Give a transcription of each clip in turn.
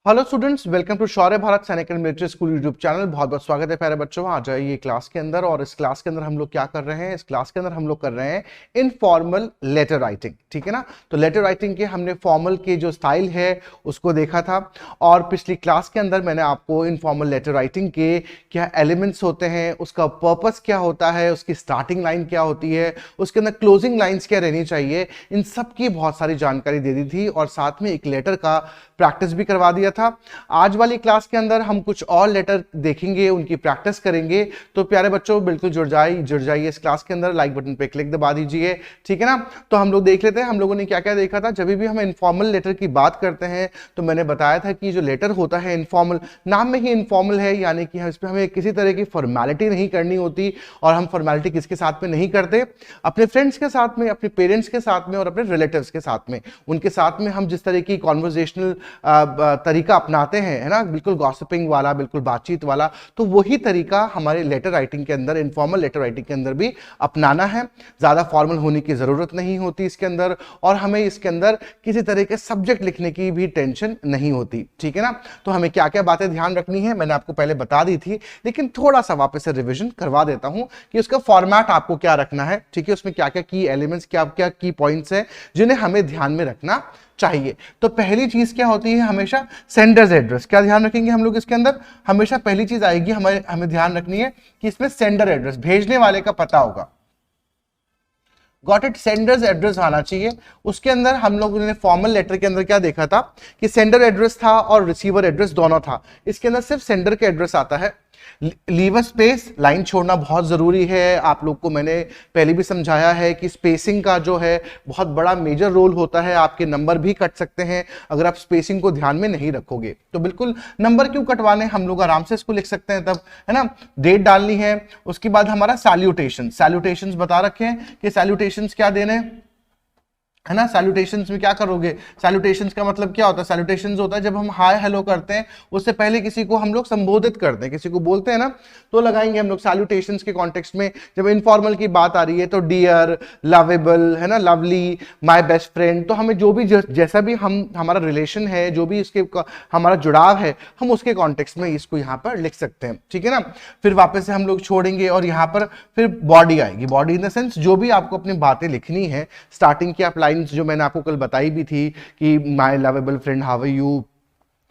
Hello students, welcome to शौर्य भारत सैनिक and military school YouTube channel. बहुत बहुत स्वागत है प्यारे बच्चों। आ जाइए क्लास के अंदर। और इस क्लास के अंदर हम लोग क्या कर रहे हैं? इस क्लास के अंदर हम लोग कर रहे हैं इनफॉर्मल लेटर राइटिंग। ठीक है ना? तो लेटर राइटिंग के हमने फॉर्मल के जो स्टाइल है उसको देखा था, और पिछली क्लास के अंदर मैंने आपको इनफॉर्मल लेटर राइटिंग के क्या एलिमेंट्स होते हैं, उसका पर्पस क्या होता है, उसकी स्टार्टिंग लाइन क्या होती है, उसके अंदर क्लोजिंग लाइन्स क्या रहनी चाहिए, इन सब की बहुत सारी जानकारी दे दी थी, और साथ में एक लेटर का प्रैक्टिस भी करवा दिया था। आज वाली क्लास के अंदर हम कुछ और लेटर देखेंगे, उनकी प्रैक्टिस करेंगे। तो प्यारे बच्चों, बिल्कुल जुड़ जाइए इस क्लास के अंदर। लाइक बटन पे क्लिक दबा दीजिए। ठीक है ना? तो हम लोग देख लेते हैं हम लोगों ने क्या क्या देखा था। जब भी हम इनफॉर्मल लेटर की बात करते हैं तो मैंने बताया था कि जो लेटर होता है इनफॉर्मल, नाम में ही इनफॉर्मल है, यानी कि इस पर हमें किसी तरह की फॉर्मेलिटी नहीं करनी होती। और हम फॉर्मेलिटी किसके साथ में नहीं करते? अपने फ्रेंड्स के साथ में, अपने पेरेंट्स के साथ में, और अपने रिलेटिव्स के साथ में। उनके साथ में हम जिस तरह की कॉन्वर्जेशनल तरीका अपनाते हैं, है ना, बिल्कुल गॉसिपिंग वाला, बिल्कुल बातचीत वाला, तो वही तरीका हमारे लेटर राइटिंग के अंदर, इनफॉर्मल लेटर राइटिंग के अंदर भी अपनाना है। ज्यादा फॉर्मल होने की जरूरत नहीं होती इसके अंदर, और हमें इसके अंदर किसी तरह के सब्जेक्ट लिखने की भी टेंशन नहीं होती। ठीक है ना? तो हमें क्या क्या बातें ध्यान रखनी है मैंने आपको पहले बता दी थी, लेकिन थोड़ा सा वापस से रिविजन करवा देता हूं कि उसका फॉर्मेट आपको क्या रखना है। ठीक है? उसमें क्या क्या की एलिमेंट्स, क्या क्या की पॉइंट्स है जिन्हें हमें ध्यान में रखना चाहिए। तो पहली चीज क्या होती है? हमेशा सेंडर्स एड्रेस। क्या ध्यान रखेंगे हम लोग इसके अंदर? हमेशा पहली चीज आएगी, हमें ध्यान रखनी है कि इसमें सेंडर एड्रेस, भेजने वाले का पता होगा। Got it? सेंडर्स एड्रेस आना चाहिए। उसके अंदर हम लोगों ने फॉर्मल लेटर के अंदर क्या देखा था कि सेंडर एड्रेस था और रिसीवर एड्रेस दोनों था। इसके अंदर सिर्फ सेंडर के एड्रेस आता है। लीव अ स्पेस, लाइन छोड़ना बहुत जरूरी है। आप लोग को मैंने पहले भी समझाया है कि स्पेसिंग का जो है बहुत बड़ा मेजर रोल होता है। आपके नंबर भी कट सकते हैं अगर आप स्पेसिंग को ध्यान में नहीं रखोगे। तो बिल्कुल नंबर क्यों कटवाने, हम लोग आराम से इसको लिख सकते हैं तब, है ना? डेट डालनी है। उसके बाद हमारा सैल्यूटेशन, सैल्यूटेशंस बता रखे हैं कि सैल्यूटेशंस क्या देने, है ना? सैल्यूटेशंस में क्या करोगे? सैल्यूटेशंस का मतलब क्या होता है? सैल्यूटेशंस होता है जब हम हाय हेलो करते हैं, उससे पहले किसी को हम लोग संबोधित करते हैं, किसी को बोलते हैं ना, तो लगाएंगे हम लोग सैल्यूटेशंस के कॉन्टेक्स्ट में। जब इनफॉर्मल की बात आ रही है तो डियर, लवेबल, है ना, लवली, माय बेस्ट फ्रेंड। तो हमें जो भी जैसा भी हमारा रिलेशन है, जो भी इसके हमारा जुड़ाव है, हम उसके कॉन्टेक्स्ट में इसको यहाँ पर लिख सकते हैं। ठीक है ना? फिर वापस से हम लोग छोड़ेंगे और यहाँ पर फिर बॉडी आएगी। बॉडी इन द सेंस जो भी आपको अपनी बातें लिखनी है, स्टार्टिंग की आप जो मैंने आपको कल बताई भी थी कि my lovable friend, how are you,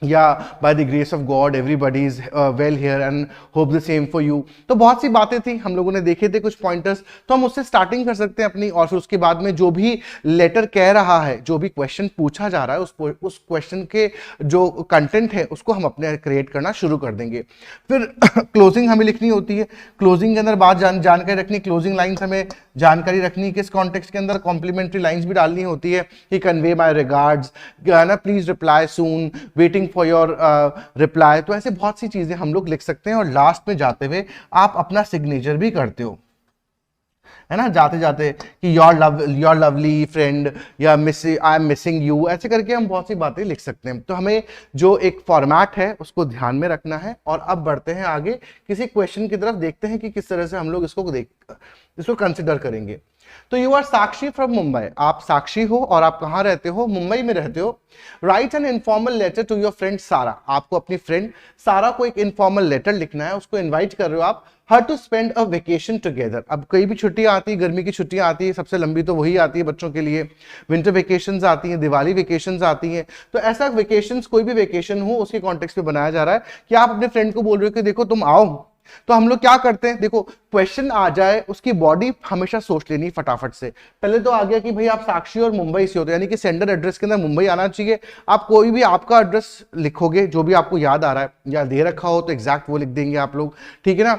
या by the grace of God everybody is well here and hope the same for you. तो बहुत सी बातें थी, हम लोगों ने देखे थे कुछ पॉइंटर्स, तो हम उससे स्टार्टिंग कर सकते हैं अपनी। और फिर उसके बाद में जो भी लेटर कह रहा है, जो भी क्वेश्चन पूछा जा रहा है, उस क्वेश्चन के जो कंटेंट है उसको हम अपने क्रिएट करना शुरू कर देंगे। फिर क्लोजिंग हमें लिखनी होती है। क्लोजिंग के अंदर बात जानकारी रखनी, क्लोजिंग लाइन्स हमें जानकारी रखनी, किस कॉन्टेक्स्ट के अंदर। कॉम्प्लीमेंट्री लाइन्स भी डालनी होती है कि कन्वे माय रिगार्ड्स, ना, please reply soon, waiting for your reply. तो ऐसे बहुत सी चीजें हम लोग लिख सकते हैं। और लास्ट में जाते हुए आप अपना सिग्नेचर भी करते हो, है ना, जाते जाते कि योर लवली फ्रेंड, या आई एम मिसिंग यू, ऐसे करके हम बहुत सी बातें लिख सकते हैं। तो हमें जो एक फॉर्मेट है उसको ध्यान में रखना है। और अब बढ़ते हैं आगे, किसी क्वेश्चन की तरफ देखते हैं कि किस तरह से हम लोग इसको कंसिडर करेंगे। तो you are Sakshi from Mumbai. आप साक्षी हो और आप कहां रहते हो? मुंबई में रहते हो। Write an informal letter to your friend Sara. आपको अपनी फ्रेंड सारा को एक इनफॉर्मल लेटर लिखना है, उसको इनवाइट कर रहे हो आप her to spend a vacation together. अब कई भी छुट्टियां आती है, गर्मी की छुट्टियां आती है, सबसे लंबी तो वही आती है बच्चों के लिए। विंटर वेकेशंस आती हैं, दिवाली वेकेशंस आती हैं। तो ऐसा वेकेशंस, कोई भी वेकेशन हो, उसके कॉन्टेक्स्ट में बनाया जा रहा है कि आप अपने फ्रेंड को बोल रहे हो कि देखो तुम आओ। तो हम लोग क्या करते हैं, देखो क्वेश्चन आ जाए उसकी बॉडी हमेशा सोच लेनी फटाफट से। पहले तो आ गया कि भाई आप साक्षी और मुंबई से होते हैं, यानी कि सेंडर एड्रेस के अंदर मुंबई आना चाहिए। आप कोई भी आपका एड्रेस लिखोगे जो भी आपको याद आ रहा है, या दे रखा हो तो एग्जैक्ट वो लिख देंगे आप लोग। ठीक है ना?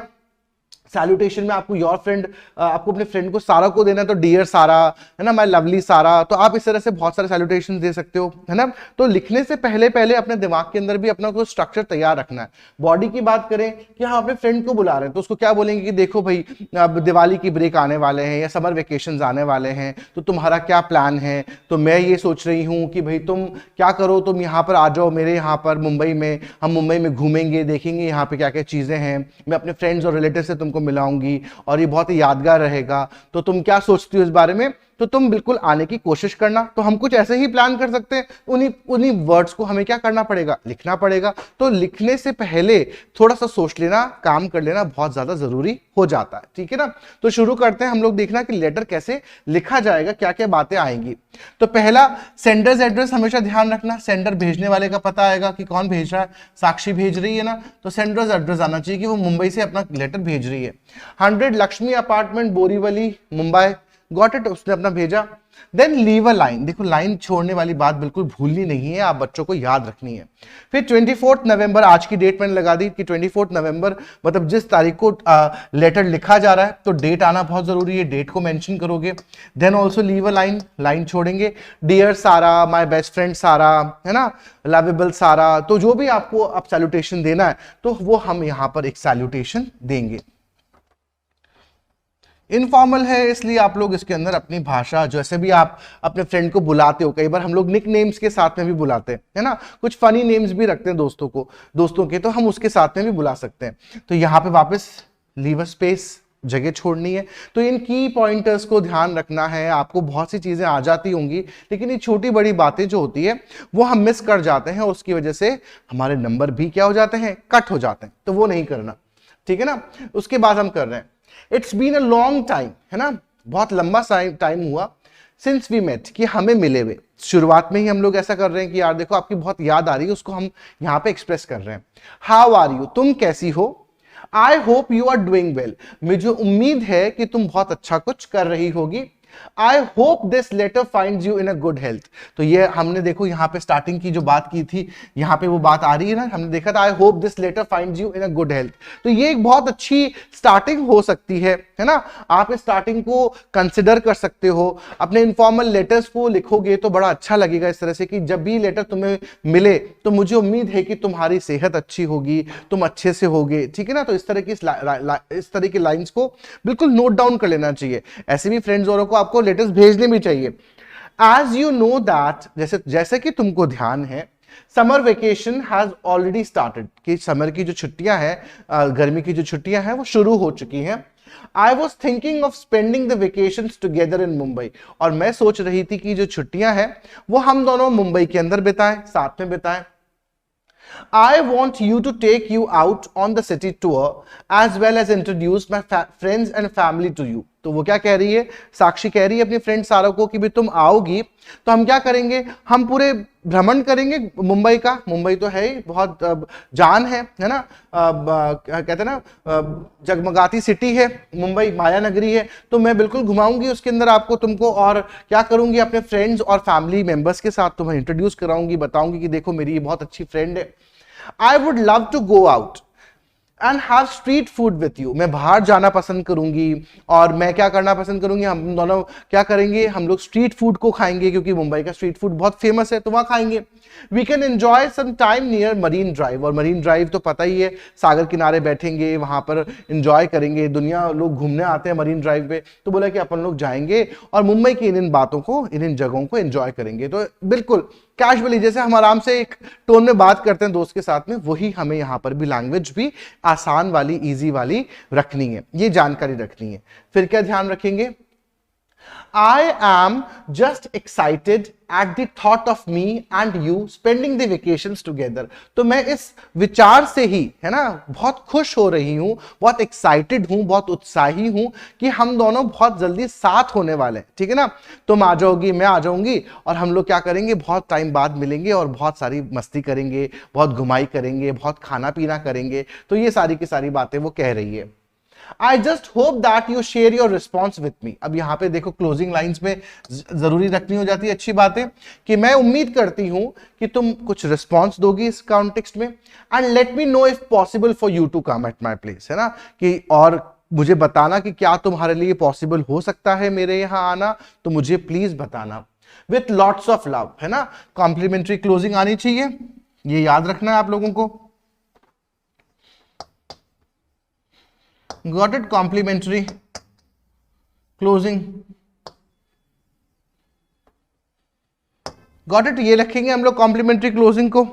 सैल्यूटेशन में आपको योर फ्रेंड, आपको अपने फ्रेंड को सारा को देना है तो डियर सारा, है ना, माय लवली सारा। तो आप इस तरह से बहुत सारे सैल्यूटेशन दे सकते हो, है ना? तो लिखने से पहले पहले अपने दिमाग के अंदर भी अपना कोई स्ट्रक्चर तैयार रखना है। बॉडी की बात करें कि हम अपने फ्रेंड को बुला रहे हैं, तो उसको क्या बोलेंगे कि देखो भाई, अब दिवाली की ब्रेक आने वाले हैं या समर वेकेशन आने वाले हैं, तो तुम्हारा क्या प्लान है? तो मैं ये सोच रही हूँ कि भाई तुम क्या करो, तुम यहाँ पर आ जाओ मेरे यहाँ पर मुंबई में, हम मुंबई में घूमेंगे, देखेंगे यहाँ पे क्या क्या चीजें हैं, मैं अपने फ्रेंड्स और रिलेटिव से तुमको मिलाऊंगी और ये बहुत ही यादगार रहेगा। तो तुम क्या सोचती हो इस बारे में? तो तुम बिल्कुल आने की कोशिश करना। तो हम कुछ ऐसे ही प्लान कर सकते हैं, उन्हीं उन्हीं वर्ड्स को हमें क्या करना पड़ेगा, लिखना पड़ेगा। तो लिखने से पहले थोड़ा सा सोच लेना, काम कर लेना बहुत ज्यादा जरूरी हो जाता है, ठीक है ना। तो शुरू करते हैं हम लोग, देखना कि लेटर कैसे लिखा जाएगा, क्या क्या बातें आएंगी। तो पहला, सेंडर्स एड्रेस हमेशा ध्यान रखना, सेंडर भेजने वाले का पता आएगा कि कौन भेज रहा है, साक्षी भेज रही है ना, तो सेंडर्स एड्रेस आना चाहिए कि वो मुंबई से अपना लेटर भेज रही है। 100 Lakshmi apartment Borivali Mumbai, got it, उसने अपना भेजा। देन लीव अ लाइन, देखो लाइन छोड़ने वाली बात बिल्कुल भूलनी नहीं है, आप बच्चों को याद रखनी है। फिर 24 नवंबर, आज की डेट मैंने लगा दी कि 24 नवंबर मतलब जिस तारीख को लेटर लिखा जा रहा है, तो डेट आना बहुत जरूरी है, डेट को मेंशन करोगे। Then also leave a line, line छोड़ेंगे, dear Sara, my best friend Sara, है ना, लवेबल सारा, तो जो भी आपको अब सैल्यूटेशन देना है तो वो हम यहां पर एक सैल्यूटेशन देंगे। इनफॉर्मल है इसलिए आप लोग इसके अंदर अपनी भाषा, जैसे भी आप अपने फ्रेंड को बुलाते हो, कई बार हम लोग निक नेम्स के साथ में भी बुलाते हैं, है ना, कुछ फनी नेम्स भी रखते हैं दोस्तों के, तो हम उसके साथ में भी बुला सकते हैं। तो यहाँ पे वापस लीव अ स्पेस, जगह छोड़नी है। तो इन की पॉइंटर्स को ध्यान रखना है। आपको बहुत सी चीजें आ जाती होंगी, लेकिन ये छोटी बड़ी बातें जो होती है वो हम मिस कर जाते हैं, और उसकी वजह से हमारे नंबर भी क्या हो जाते हैं, कट हो जाते हैं। तो वो नहीं करना, ठीक है ना। उसके बाद हम कर रहे हैं, it's been a long time, है ना, बहुत लंबा टाइम हुआ सिंस वी मेट, कि हमें मिले हुए। शुरुआत में ही हम लोग ऐसा कर रहे हैं कि यार देखो आपकी बहुत याद आ रही है, उसको हम यहां पे एक्सप्रेस कर रहे हैं। हाउ आर यू, तुम कैसी हो। I hope you are doing well, मुझे उम्मीद है कि तुम बहुत अच्छा कुछ कर रही होगी। I hope this letter finds you in a good health. तो ये हमने देखो यहाँ पे स्टार्टिंग की जो बात की थी, यहाँ पे वो बात आ रही है ना, हमने देखा था I hope this letter finds you in a good health. तो ये एक बहुत अच्छी स्टार्टिंग हो सकती है ना। आप इस स्टार्टिंग को कंसिडर कर सकते हो। अपने इनफॉर्मल लेटर्स को लिखोगे तो बड़ा अच्छा लगेगा इस तरह से कि जब भी लेटर तुम्हें मिले तो मुझे उम्मीद है कि तुम्हारी सेहत अच्छी होगी, तुम अच्छे से होगे, ठीक है ना। तो इस तरह की लाइंस को बिल्कुल नोट डाउन कर लेना चाहिए। ऐसे भी फ्रेंड्स औरों को आपको लेटर्स भेजने भी चाहिए। एज यू नो दैट, जैसे कि तुमको ध्यान है, summer vacation has already started, कि समर की जो छुट्टियां हैं, गर्मी की जो छुट्टियां हैं वो शुरू हो चुकी हैं। I was thinking of spending the vacation together in Mumbai, और मैं सोच रही थी कि जो छुट्टियां हैं वो हम दोनों मुंबई के अंदर बिताएं, साथ में बिताएं। I want you to take you out on the city tour as well as introduce my friends and family to you. तो वो क्या कह रही है, साक्षी कह रही है अपनी फ्रेंड सारा को कि भी तुम आओगी तो हम क्या करेंगे, हम पूरे भ्रमण करेंगे मुंबई का। मुंबई तो है ही बहुत जान है ना, कहते हैं ना जगमगाती सिटी है मुंबई, माया नगरी है। तो मैं बिल्कुल घुमाऊंगी उसके अंदर आपको, तुमको, और क्या करूंगी अपने फ्रेंड्स और फैमिली मेंबर्स के साथ तुम्हें इंट्रोड्यूस कराऊंगी, बताऊंगी कि देखो मेरी ये बहुत अच्छी फ्रेंड है। I would love to go out and have street food with you, मैं बाहर जाना पसंद करूंगी, और मैं क्या करना पसंद करूंगी, हम दोनों क्या करेंगे, हम लोग स्ट्रीट फूड को खाएंगे, क्योंकि मुंबई का स्ट्रीट फूड बहुत फेमस है, तो वहां खाएंगे। We can enjoy some time near Marine Drive, और मरीन ड्राइव तो पता ही है, सागर किनारे बैठेंगे, वहां पर एंजॉय करेंगे, दुनिया लोग घूमने आते हैं मरीन ड्राइव पे, तो बोला कि अपन लोग जाएंगे और मुंबई की इन बातों को, इन जगहों को एंजॉय करेंगे। तो बिल्कुल कैजुअली, जैसे हम आराम से एक टोन में बात करते हैं दोस्त के साथ में, वही हमें यहां पर भी लैंग्वेज भी आसान वाली, इजी वाली रखनी है, ये जानकारी रखनी है। फिर क्या ध्यान रखेंगे, I am just excited at the thought of me and you spending the vacations together. तो मैं इस विचार से ही, है ना, बहुत खुश हो रही हूं, बहुत एक्साइटेड हूं, बहुत उत्साही हूं कि हम दोनों बहुत जल्दी साथ होने वाले हैं, ठीक है ना। तुम आ जाओगी, मैं आ जाऊंगी, और हम लोग क्या करेंगे, बहुत टाइम बाद मिलेंगे और बहुत सारी मस्ती करेंगे, बहुत घुमाई करेंगे, बहुत खाना पीना करेंगे। तो ये सारी की सारी बातें वो कह रही है। I just hope that you share your response with me. अब यहां पे देखो क्लोजिंग लाइंस में जरूरी रखनी हो जाती है अच्छी बातें, कि मैं उम्मीद करती हूं कि तुम कुछ रिस्पॉन्स दोगी इस कॉन्टेक्स्ट में, and let me know if possible for you to come at my place, है ना, कि और मुझे बताना कि क्या तुम्हारे लिए पॉसिबल हो सकता है मेरे यहां आना, तो मुझे प्लीज बताना। विथ लॉट्स ऑफ लव, है ना, कॉम्प्लीमेंट्री क्लोजिंग आनी चाहिए, ये याद रखना है आप लोगों को। Got it? Complimentary closing. Got it? ये रखेंगे हम लोग कॉम्प्लीमेंट्री क्लोजिंग को।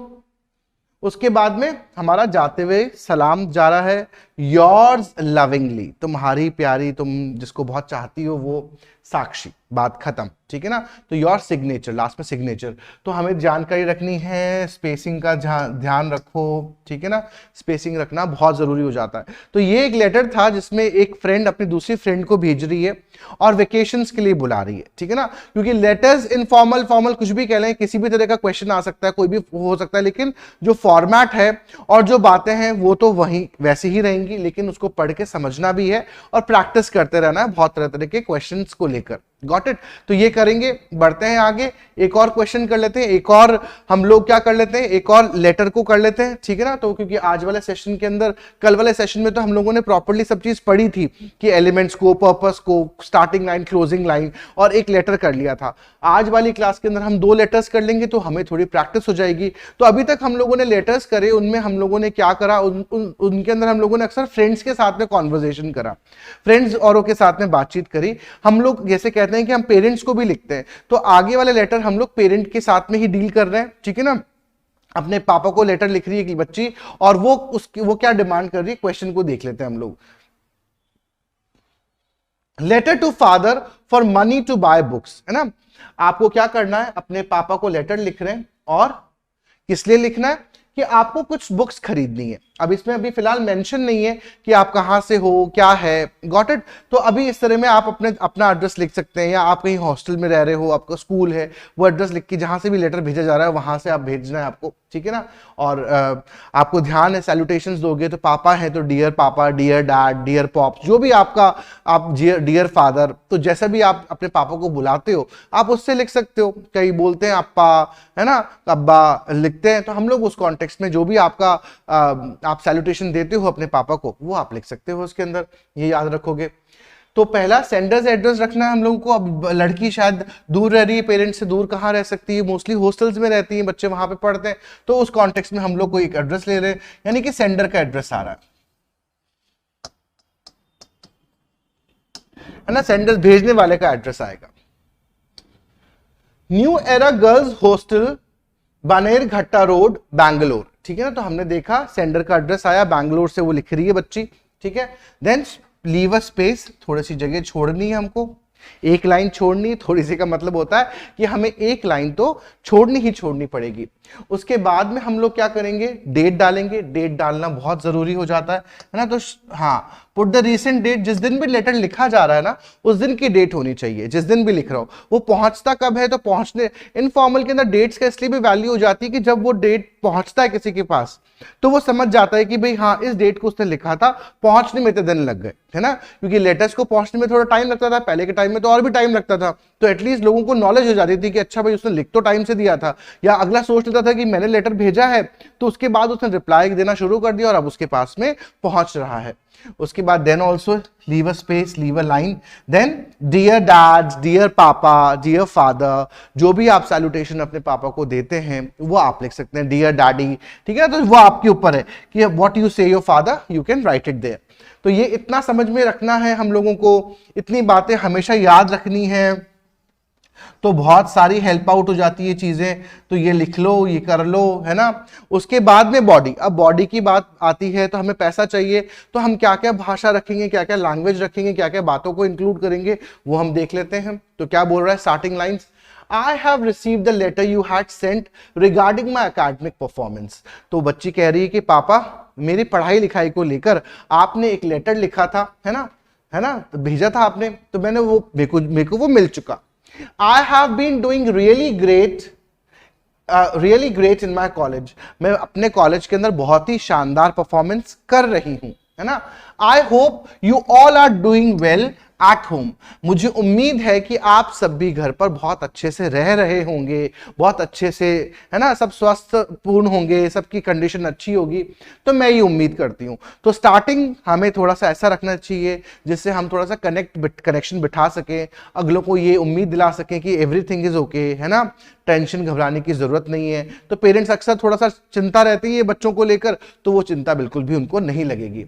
उसके बाद में हमारा जाते हुए सलाम जा रहा है, योर्स लविंगली, तुम्हारी प्यारी, तुम जिसको बहुत चाहती हो वो साक्षी, बात खत्म, ठीक है ना। तो योर सिग्नेचर, लास्ट में सिग्नेचर। तो हमें जानकारी रखनी है, स्पेसिंग का ध्यान रखो, ठीक है ना, स्पेसिंग रखना बहुत जरूरी हो जाता है। तो ये एक लेटर था जिसमें एक फ्रेंड अपनी दूसरी फ्रेंड को भेज रही है और वेकेशंस के लिए बुला रही है, ठीक है ना। क्योंकि लेटर्स इनफॉर्मल फॉर्मल कुछ भी कह लें, किसी भी तरह का क्वेश्चन आ सकता है, कोई भी हो सकता है, लेकिन जो फॉर्मेट है और जो बातें हैं वो तो वही वैसे ही रहेंगी, लेकिन उसको पढ़ के समझना भी है और प्रैक्टिस करते रहना है बहुत तरह तरह के क्वेश्चंस को लेकर। Got it. तो ये करेंगे, बढ़ते हैं आगे, एक और क्वेश्चन कर लेते हैं, एक और हम लोग क्या कर लेते हैं, एक और लेटर को कर लेते हैं, ठीक है ना। तो क्योंकि आज वाले सेशन के अंदर, कल वाले सेशन में तो हम लोगों ने प्रॉपर्ली सब चीज पढ़ी थी कि एलिमेंट्स को, पर्पस को, स्टार्टिंग लाइन, क्लोजिंग लाइन और एक लेटर कर लिया था। आज वाली क्लास के अंदर हम 2 लेटर्स कर लेंगे तो हमें थोड़ी प्रैक्टिस हो जाएगी। तो अभी तक हम लोगों ने लेटर्स करे, उनमें हम लोगों ने क्या करा, उनके अंदर हम लोगों ने अक्सर फ्रेंड्स के साथ में कॉन्वर्जेशन करा, फ्रेंड्स औरों के साथ में बातचीत करी। हम लोग जैसे कहते हैं कि हम पेरेंट्स को भी लिखते हैं, तो आगे वाले लेटर हम लोग पेरेंट के साथ में ही डील कर रहे हैं, ठीक है ना। अपने पापा को लेटर लिख रही है कि बच्ची, और वो क्या डिमांड कर रही है, क्वेश्चन को देख लेते हैं हम लोग। Letter to father for money to buy books, है ना। आपको क्या करना है, अपने पापा को लेटर लिख रहे हैं और किस लिए लिखना है कि आपको कुछ बुक्स खरीदनी है। अब इसमें अभी फिलहाल मेंशन नहीं है कि आप कहां से हो, क्या है, गॉट इट। तो अभी इस तरह में आप अपना एड्रेस लिख सकते हैं, या आप कहीं हॉस्टल में रह रहे हो, आपका स्कूल है, वो एड्रेस लिख के जहां से भी लेटर भेजा जा रहा है वहां से आप भेजना है आपको, ठीक है ना। और आपको ध्यान है, सैल्यूटेशंस दोगे तो पापा है तो dear papa, dear dad, dear pop, जो भी आपका, आप डियर फादर, तो जैसा भी आप अपने पापा को बुलाते हो आप उससे लिख सकते हो। कई बोलते हैं अप्पा, है ना, अब्बा लिखते हैं, तो हम लोग उस कॉन्टेक्स्ट में जो भी आपका आप सैल्यूटेशन देते हो अपने पापा को, वो आप लिख सकते हो उसके अंदर, ये याद रखोगे। तो पहला सेंडर्स एड्रेस रखना है हम लोगों को। अब लड़की शायद दूर रह रही है, पेरेंट्स से दूर कहाँ रह सकती है, मोस्टली हॉस्टल्स में रहती हैं, बच्चे वहां पे पढ़ते हैं, तो उस कॉन्टेक्स्ट में हम लोग को एक एड्रेस ले रहे हैं, यानी कि सेंडर का एड्रेस आ रहा है ना, सेंडर भेजने वाले का एड्रेस आएगा। New era girls hostel, Bannerghatta road, Bangalore, ठीक है ना। तो हमने देखा सेंडर का एड्रेस आया, बैंगलोर से वो लिख रही है बच्ची, ठीक है। देन लीव अ स्पेस, थोड़ी सी जगह छोड़नी है हमको, एक लाइन छोड़नी, थोड़ी सी का मतलब होता है कि हमें एक लाइन तो छोड़नी ही छोड़नी पड़ेगी। उसके बाद में हम लोग क्या करेंगे, डेट डालेंगे, डेट डालना बहुत जरूरी हो जाता है ना। तो हाँ, पुट द रीसेंट डेट, जिस दिन भी लेटर लिखा जा रहा है ना उस दिन की डेट होनी चाहिए, जिस दिन भी लिख रहा हो। वो पहुंचता कब है, तो पहुंचने, इनफॉर्मल के अंदर डेट्स का इसलिए भी वैल्यू हो जाती है कि जब वो डेट पहुंचता है किसी के पास तो वो समझ जाता है कि भाई हाँ इस डेट को उसने लिखा था, पहुंचने में तो दिन लग गए, है ना। क्योंकि लेटर्स को पहुंचने में थोड़ा टाइम लगता था, पहले के टाइम में तो और भी टाइम लगता था, तो एटलीस्ट लोगों को नॉलेज हो जाती थी कि अच्छा भाई उसने लिख तो टाइम से दिया था, या अगला सोच लेता था कि मैंने लेटर भेजा है तो उसके बाद उसने रिप्लाई देना शुरू कर दिया और अब उसके पास में पहुंच रहा है। उसके बाद then also leave a space, leave a line, then dear dad, dear papa, dear father, जो भी आप सैल्यूटेशन अपने पापा को देते हैं वो आप लिख सकते हैं, डियर डैडी, ठीक है ना। तो वो आपके ऊपर है कि what you say your father you can write it there. तो ये इतना समझ में रखना है हम लोगों को, इतनी बातें हमेशा याद रखनी है, तो बहुत सारी हेल्प आउट हो जाती है चीजें। तो ये लिख लो, ये कर लो, है ना। उसके बाद में बॉडी, अब बॉडी की बात आती है तो हमें पैसा चाहिए, तो हम क्या क्या भाषा रखेंगे, क्या क्या लैंग्वेज रखेंगे, क्या क्या बातों को इंक्लूड करेंगे, वो हम देख लेते हैं। तो क्या बोल रहा है starting lines, I have received the letter you had sent regarding my academic performance। तो बच्ची कह रही है कि पापा मेरी पढ़ाई लिखाई को लेकर आपने एक लेटर लिखा था, है ना, तो भेजा था आपने, तो मैंने वो मेरे को वो मिल चुका। I have been doing really great in my college। मैं अपने कॉलेज के अंदर बहुत ही शानदार परफॉर्मेंस कर रही हूं, है ना। I hope you all are doing well at home। मुझे उम्मीद है कि आप सब भी घर पर बहुत अच्छे से रह रहे होंगे, बहुत अच्छे से, है ना, सब स्वस्थ पूर्ण होंगे, सबकी कंडीशन अच्छी होगी, तो मैं ये उम्मीद करती हूँ। तो स्टार्टिंग हमें थोड़ा सा ऐसा रखना चाहिए जिससे हम थोड़ा सा कनेक्शन बिठा सकें, अगलों को ये उम्मीद दिला सकें कि एवरीथिंग इज ओके, है ना, टेंशन घबराने की जरूरत नहीं है। तो पेरेंट्स अक्सर थोड़ा सा चिंता रहती है बच्चों को लेकर, तो वो चिंता बिल्कुल भी उनको नहीं लगेगी।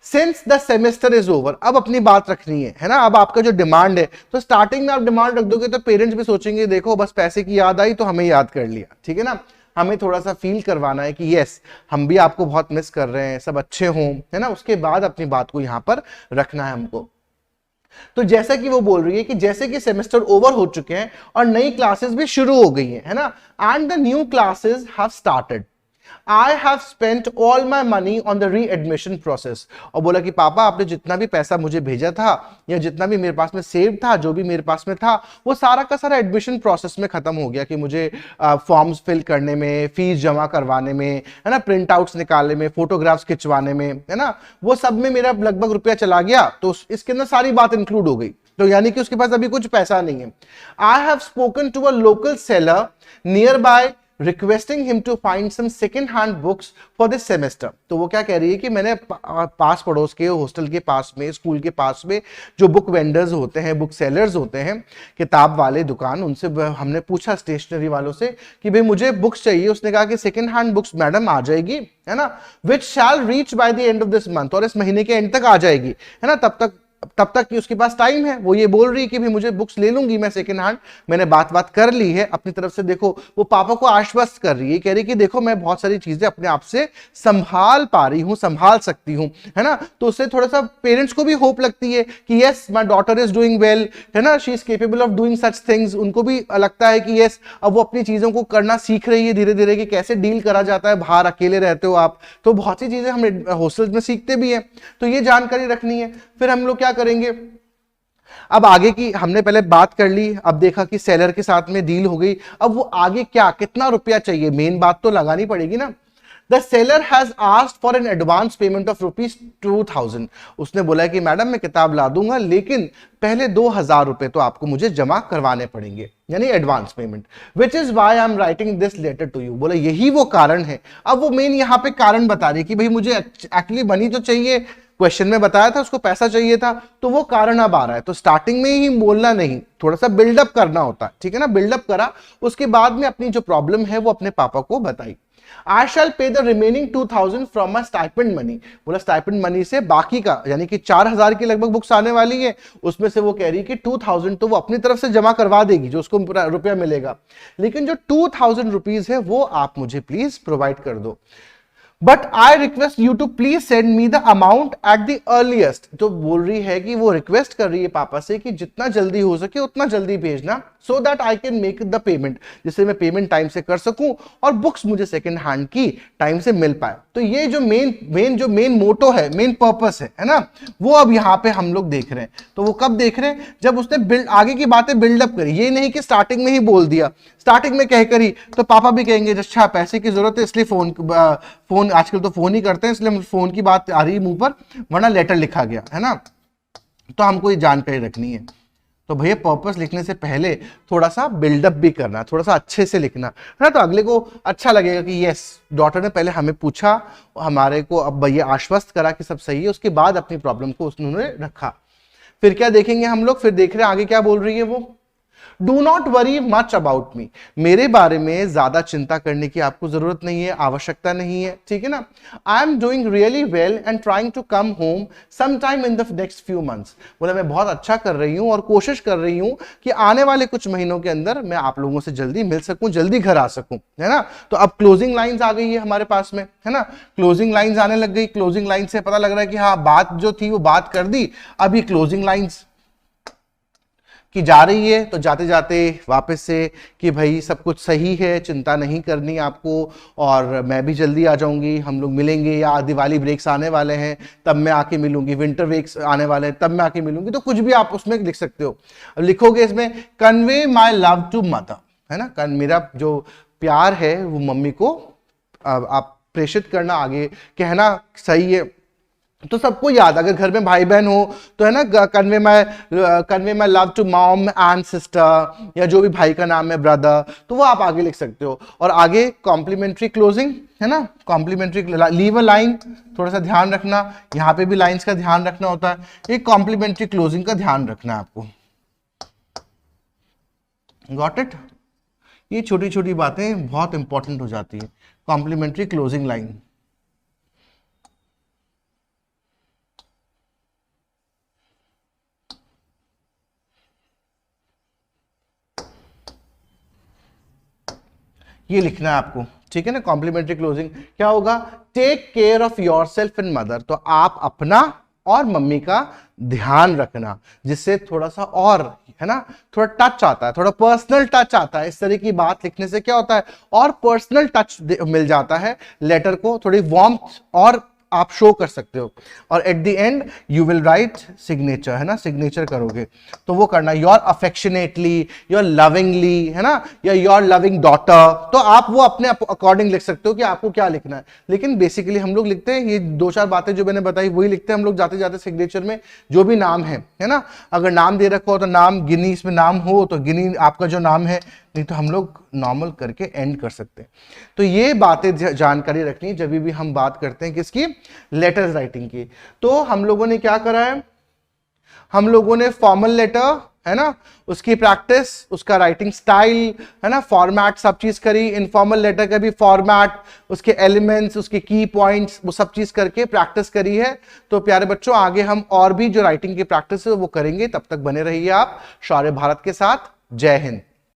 Since the semester is over, अब अपनी बात रखनी है ना। अब आपका जो डिमांड है, तो स्टार्टिंग में आप डिमांड रख दोगे तो पेरेंट्स भी सोचेंगे देखो बस पैसे की याद आई तो हमें याद कर लिया, ठीक है ना। हमें थोड़ा सा फील करवाना है कि यस हम भी आपको बहुत मिस कर रहे हैं, सब अच्छे हों, है ना। उसके बाद अपनी बात को यहां पर रखना है हमको। तो जैसा कि वो बोल रही है कि जैसे कि सेमेस्टर ओवर हो चुके हैं और नई क्लासेस भी शुरू हो गई हैं, है ना, and the new classes have started, I have spent all my money on the री एडमिशन प्रोसेस। और बोला कि पापा आपने जितना भी पैसा मुझे भेजा था या जितना भी मेरे पास में सेव था, जो भी मेरे पास में था, वो सारा का सारा एडमिशन प्रोसेस में खत्म हो गया कि मुझे फॉर्म्स फिल करने में, फीस जमा करवाने में, है ना, प्रिंट आउट्स निकालने में, फोटोग्राफ्स खिंचवाने में, है ना, वो सब में मेरा लगभग रुपया चला गया। तो इसके अंदर सारी बात इंक्लूड हो गई, तो यानी कि उसके पास अभी कुछ पैसा नहीं है। I have spoken to a local seller nearby requesting him to find some second hand books for this semester। तो वो क्या कह रही है कि मैंने पास पड़ोस के हॉस्टल के पास में, स्कूल के पास में जो बुक वेंडर्स होते हैं, बुक सेलर्स होते हैं, किताब वाले दुकान, उनसे हमने पूछा स्टेशनरी वालों से कि भाई मुझे बुक्स चाहिए। उसने कहा कि सेकंड हैंड बुक्स मैडम आ जाएगी, है ना, which shall reach by the end of this month, और इस महीने के एंड तक आ जाएगी, है ना, तब तक कि उसके पास टाइम है। वो ये बोल रही है कि भाई मुझे बुक्स ले लूंगी मैं सेकंड हैंड, मैंने बात कर ली है अपनी तरफ से। देखो वो पापा को आश्वस्त कर रही है, कह रही कि देखो मैं बहुत सारी चीजें अपने आप से संभाल पा रही हूं, संभाल सकती हूं, है ना। तो उससे थोड़ा सा पेरेंट्स को भी होप लगती है कि yes my daughter is doing well, है ना, she is capable of doing such things. उनको भी लगता है कि यस अब वो अपनी चीजों को करना सीख रही है धीरे धीरे, कि कैसे डील करा जाता है, बाहर अकेले रहते हो आप, तो बहुत सी चीजें हम हॉस्टल्स में सीखते भी हैं, तो ये जानकारी रखनी है। फिर हम लोग क्या करेंगे, अब आगे की हमने पहले बात कर ली, अब देखा कि सेलर के साथ में डील हो गई, अब वो आगे क्या, कितना रुपया चाहिए, मेन बात तो लगानी पड़ेगी ना। The seller has asked for an advance payment of ₹2000। उसने बोला कि मैडम मैं किताब ला दूंगा, लेकिन पहले 2000 रुपए तो आपको मुझे जमा करवाने पड़ेंगे, यानी advance payment, which is why I am writing this letter to you. बोला यही वो कारण है। अब वो मेन यहां पे कारण बता रही है कि भाई मुझे एक्चुअली मनी तो चाहिए, क्वेश्चन में बताया था उसको पैसा चाहिए था, तो वो कारण अब आ रहा है। तो स्टार्टिंग में ही बोलना नहीं, थोड़ा सा बिल्डअप करना होता है, ठीक है ना। बिल्डअप करा, उसके बाद में अपनी जो प्रॉब्लम है वो अपने पापा को बताई। आई शैल पे the remaining 2000 from my stipend money. बोला स्टाइपेंड मनी से बाकी का, यानी कि 4000 की लगभग बुक्स आने वाली है, उसमें से वो कह रही है कि 2000 तो वो अपनी तरफ से जमा करवा देगी, जो उसको रुपया मिलेगा, लेकिन जो 2000 रुपीज है वो आप मुझे प्लीज प्रोवाइड कर दो। But I request you to please send me the amount at the earliest. तो बोल रही है कि वो रिक्वेस्ट कर रही है पापा से कि जितना जल्दी हो सके उतना जल्दी भेजना, so that I can make the payment, जिससे मैं पेमेंट टाइम से कर सकूं और बुक्स मुझे सेकंड हैंड की टाइम से मिल पाए। तो ये जो मेन मोटो है, मेन पर्पस है ना, वो अब यहाँ पे हम लोग देख रहे हैं। तो वो कब देख रहे हैं, जब उसने आगे की बातें बिल्डअप करी, ये नहीं कि स्टार्टिंग में ही बोल दिया। स्टार्टिंग में कह करी तो पापा भी कहेंगे अच्छा पैसे की जरूरत है इसलिए फोन आजकल तो फोन ही करते हैं, इसलिए फोन की बात आ रही है मुंह पर, वरना लेटर लिखा गया, है ना। तो हमको ये जानकारी रखनी है। तो भैया पर्पस लिखने से पहले थोड़ा सा बिल्डअप भी करना, थोड़ा सा अच्छे से लिखना, है ना, तो अगले को अच्छा लगेगा कि यस डॉटर ने पहले हमें पूछा, हमारे को अब भैया आश्वस्त करा कि सब सही है, उसके बाद अपनी प्रॉब्लम को उन्होंने रखा। फिर क्या देखेंगे हम लोग, फिर देख रहे हैं आगे क्या बोल रही है वो। Do not worry much about me. मेरे बारे में ज्यादा चिंता करने की आपको जरूरत नहीं है, आवश्यकता नहीं है, ठीक है ना। I am doing really well and trying to come home some time in the next few months. बोला मैं बहुत अच्छा कर रही हूं और कोशिश कर रही हूं कि आने वाले कुछ महीनों के अंदर मैं आप लोगों से जल्दी मिल सकूं, जल्दी घर आ सकूं, है ना। तो अब क्लोजिंग लाइंस आ गई है हमारे पास में, है ना, क्लोजिंग लाइंस आने लग गई। क्लोजिंग लाइन से पता लग रहा है कि हाँ बात जो थी वो बात कर दी, अब ये क्लोजिंग लाइंस कि जा रही है, तो जाते जाते वापस से कि भाई सब कुछ सही है, चिंता नहीं करनी आपको, और मैं भी जल्दी आ जाऊंगी, हम लोग मिलेंगे, या दिवाली ब्रेक्स आने वाले हैं तब मैं आके मिलूंगी, विंटर ब्रेक्स आने वाले हैं तब मैं आके मिलूंगी, तो कुछ भी आप उसमें लिख सकते हो। अब लिखोगे इसमें convey my love to mother, है ना, मेरा जो प्यार है वो मम्मी को आप प्रेषित करना, आगे कहना सही है। तो सबको याद, अगर घर में भाई बहन हो तो है ना, convey my love to mom and sister, या जो भी भाई का नाम है ब्रदर, तो वो आप आगे लिख सकते हो। और आगे कॉम्प्लीमेंट्री क्लोजिंग, है ना, कॉम्प्लीमेंट्री लीव अ लाइन, थोड़ा सा ध्यान रखना, यहाँ पे भी लाइंस का ध्यान रखना होता है, एक कॉम्प्लीमेंट्री क्लोजिंग का ध्यान रखना है आपको। Got it. ये छोटी छोटी बातें बहुत इंपॉर्टेंट हो जाती है। कॉम्प्लीमेंट्री क्लोजिंग लाइन, ये लिखना है आपको, ठीक है ना। कॉम्प्लीमेंट्री क्लोजिंग क्या होगा, take care of yourself and mother. तो आप अपना और मम्मी का ध्यान रखना, जिससे थोड़ा सा और है ना, थोड़ा टच आता है, थोड़ा पर्सनल टच आता है। इस तरह की बात लिखने से क्या होता है, और पर्सनल टच मिल जाता है लेटर को, थोड़ी वार्मथ और आप शो कर सकते हो। और at the end you will write signature, है ना, सिग्नेचर करोगे तो वो करना योर अफेक्शनेटली, योर लविंगली, है ना, या योर लविंग डॉटर। तो आप वो अपने अकॉर्डिंग लिख सकते हो कि आपको क्या लिखना है। लेकिन बेसिकली हम लोग लिखते हैं ये 2-4 बातें जो मैंने बताई वही लिखते हैं हम लोग जाते जाते सिग्नेचर में, जो भी नाम है ना। अगर नाम दे रखा हो तो नाम, गिनी इसमें नाम हो तो गिनी आपका जो नाम है, नहीं तो हम लोग नॉर्मल करके एंड कर सकते हैं। तो ये बातें जानकारी रखनी जब भी हम बात करते हैं किसकी, लेटर्स राइटिंग की। तो हम लोगों ने क्या करा है, हम लोगों ने फॉर्मल लेटर, है ना, उसकी प्रैक्टिस, उसका राइटिंग स्टाइल, है ना, फॉर्मेट, सब चीज करी। इनफॉर्मल लेटर का भी फॉर्मेट, उसके एलिमेंट्स, उसके की पॉइंट्स, वो सब चीज करके प्रैक्टिस करी है। तो प्यारे बच्चों आगे हम और भी जो राइटिंग की प्रैक्टिस है वो करेंगे, तब तक बने रहिए आप शौर्य भारत के साथ। जय हिंद।